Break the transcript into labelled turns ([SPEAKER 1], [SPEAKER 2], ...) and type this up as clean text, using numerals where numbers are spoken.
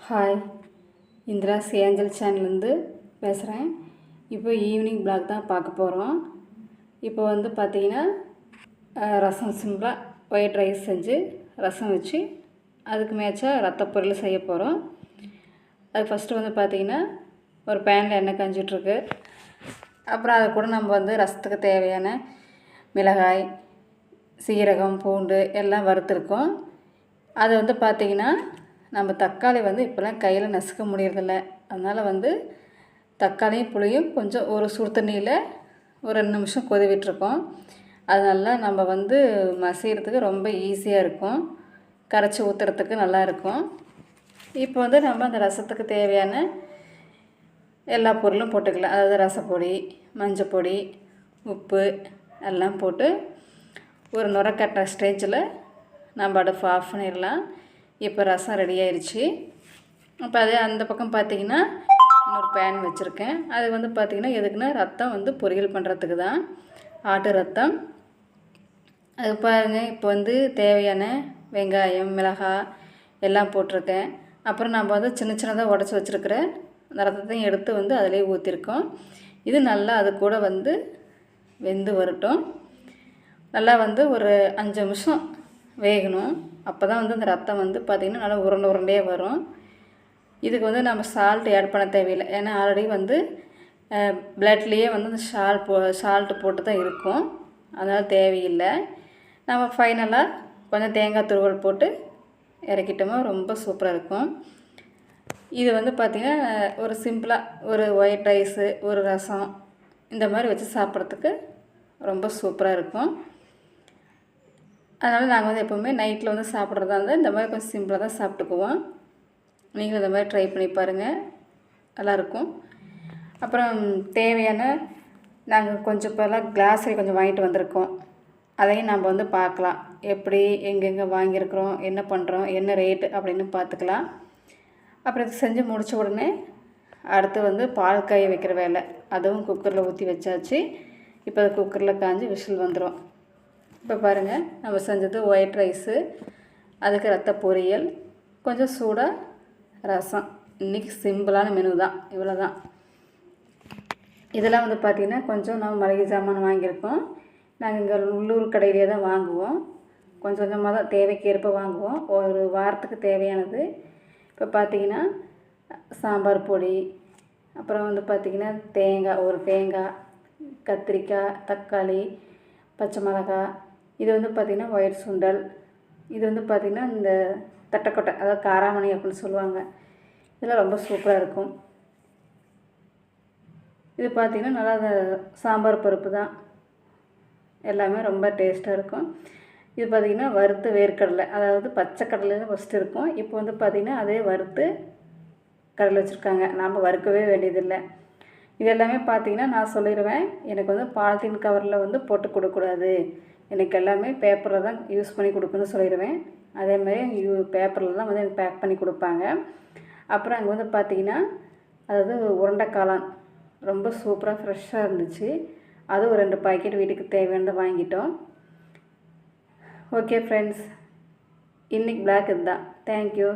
[SPEAKER 1] Hi, Indira's angel சேனல்லேருந்து பேசுகிறேன். இப்போ evening black தான் பார்க்க போகிறோம். இப்போ வந்து பார்த்திங்கன்னா ரசம் சிம்பிளாக ஒயிட் ரைஸ் செஞ்சு ரசம் வச்சு அதுக்கு மேட்சா ரத்த பொரியல் செய்ய போகிறோம். அது ஃபஸ்ட்டு வந்து பார்த்திங்கன்னா ஒரு பேனில் எண்ணெய் காஞ்சிட்ருக்கு. அப்புறம் அதை கூட நம்ம வந்து ரசத்துக்கு தேவையான மிளகாய், சீரகம், பூண்டு எல்லாம் வறுத்துருக்கோம். அது வந்து பார்த்திங்கன்னா நம்ம தக்காளி வந்து இப்போலாம் கையில் நசுக்க முடியறதில்ல. அதனால் வந்து தக்காளியும் புளியும் கொஞ்சம் ஒரு சுடு தண்ணியில் ஒரு 2 நிமிஷம் கொதி விட்டுருக்கோம். அது நல்லா நம்ம வந்து மசிகிறதுக்கு ரொம்ப ஈஸியாக இருக்கும், கரைச்சி ஊற்றுறதுக்கு நல்லாயிருக்கும். இப்போ வந்து நம்ம அந்த ரசத்துக்கு தேவையான எல்லா பொருளும் போட்டுக்கலாம். அதாவது ரசப்பொடி, மஞ்சப்பொடி, உப்பு எல்லாம் போட்டு ஒரு நுர கட்டுற ஸ்டேஜில் நம்ம அடுப்பு ஆஃப் பண்ணிடலாம். இப்போ ரசம் ரெடி ஆயிடுச்சு. அப்போ அதே அந்த பக்கம் பார்த்திங்கன்னா இன்னொரு பேன் வச்சுருக்கேன். அது வந்து பார்த்திங்கன்னா எதுக்குன்னா ரத்தம் வந்து பொரியல் பண்ணுறதுக்கு தான், ஆட்டு ரத்தம். அது பாருங்கள், இப்போ வந்து தேவையான வெங்காயம், மிளகாய் எல்லாம் போட்டிருக்கேன். அப்புறம் நம்ம வந்து சின்ன சின்னதாக உடச்சி வச்சுருக்கிற அந்த ரத்தத்தையும் எடுத்து வந்து அதிலே ஊற்றிருக்கோம். இது நல்லா அது கூட வந்து வெந்து வரட்டும். நல்லா வந்து ஒரு 5 நிமிஷம் வேகணும். அப்போ தான் வந்து அந்த ரத்தம் வந்து பார்த்திங்கன்னா நல்லா உருண்டை உருண்டையாக வரும். இதுக்கு வந்து நம்ம சால்ட் ஆட் பண்ண தேவையில்லை. ஏன்னா ஆல்ரெடி வந்து பிளட்லேயே வந்து அந்த சால்ட்டு போட்டு தான் இருக்கும். அதனால் தேவையில்லை. நம்ம ஃபைனலாக கொஞ்சம் தேங்காய் துருவல் போட்டு இறக்கிட்டோமோ ரொம்ப சூப்பராக இருக்கும். இது வந்து பார்த்திங்கன்னா ஒரு சிம்பிளாக ஒரு ஒயிட் ரைஸு, ஒரு ரசம் இந்த மாதிரி வச்சு சாப்பிட்றதுக்கு ரொம்ப சூப்பராக இருக்கும். அதனால் நாங்கள் வந்து எப்போவுமே நைட்டில் வந்து சாப்பிட்றதா இருந்தால் இந்த மாதிரி கொஞ்சம் சிம்பிளாக தான் சாப்பிட்டுக்குவோம். நீங்களும் இந்த மாதிரி ட்ரை பண்ணி பாருங்கள், நல்லாயிருக்கும். அப்புறம் தேவையான நாங்கள் கொஞ்சம் இப்போல்லாம் கிளாஸரி கொஞ்சம் வாங்கிட்டு வந்திருக்கோம். அதையும் நம்ம வந்து பார்க்கலாம், எப்படி எங்கெங்கே வாங்கியிருக்கிறோம், என்ன பண்ணுறோம், என்ன ரேட்டு அப்படின்னு பார்த்துக்கலாம். அப்புறம் இது செஞ்சு முடித்த உடனே அடுத்து வந்து பால் காய வைக்கிற வேலை, அதுவும் குக்கரில் ஊற்றி வச்சாச்சு. இப்போ அது குக்கரில் காஞ்சி விசில் வந்துடும். இப்போ பாருங்கள், நம்ம செஞ்சது ஒயிட் ரைஸு, அதுக்கு ரத்த பொரியல், கொஞ்சம் சூடாக ரசம். இன்றைக்கி சிம்பிளான மெனு தான், இவ்வளோ தான். இதெல்லாம் வந்து பார்த்திங்கன்னா கொஞ்சம் நம்ம மளிகை சாமான் வாங்கியிருக்கோம். நாங்கள் இங்கே உள்ளூர் கடையிலே தான் வாங்குவோம். கொஞ்சம் கொஞ்சமாக தான் தேவைக்கேற்ப வாங்குவோம், ஒரு வாரத்துக்கு தேவையானது. இப்போ பார்த்திங்கன்னா சாம்பார் பொடி, அப்புறம் வந்து பார்த்திங்கன்னா தேங்காய், ஒரு தேங்காய், கத்திரிக்காய், தக்காளி, பச்சை மிளகாய், இது வந்து பார்த்திங்கன்னா ஒயிட் சுண்டல், இது வந்து பார்த்திங்கன்னா இந்த தட்டைக்கொட்டை, அதாவது காராமணி அப்படின்னு சொல்லுவாங்க. இதெல்லாம் ரொம்ப சூப்பராக இருக்கும். இது பார்த்திங்கன்னா நல்லா சாம்பார் பருப்பு தான், எல்லாமே ரொம்ப டேஸ்ட்டாக இருக்கும். இது பார்த்திங்கன்னா வறுத்து வேர்க்கடலை, அதாவது பச்சை கடலை தான் ஃபஸ்ட்டு இருக்கும். இப்போ வந்து பார்த்திங்கன்னா அதே வறுத்து கடலை வச்சுருக்காங்க, நாம் வறுக்கவே வேண்டியதில்லை. இது எல்லாமே பார்த்திங்கன்னா நான் சொல்லிடுவேன், எனக்கு வந்து பாலித்தீன் கவரில் வந்து போட்டு கொடுக்கக்கூடாது, எனக்கு எல்லாமே பேப்பரில் தான் யூஸ் பண்ணி கொடுக்குன்னு சொல்லிடுவேன். அதேமாதிரி பேப்பரில் தான் வந்து எனக்கு பேக் பண்ணி கொடுப்பாங்க. அப்புறம் அங்கே வந்து பார்த்திங்கன்னா அதாவது உருண்டை காளான் ரொம்ப சூப்பராக ஃப்ரெஷ்ஷாக இருந்துச்சு. அது ஒரு 2 பாக்கெட் வீட்டுக்கு தேவையானதை வாங்கிட்டோம். ஓகே ஃப்ரெண்ட்ஸ், இன்றைக்கி பிளாக் இதுதான். தேங்க்யூ.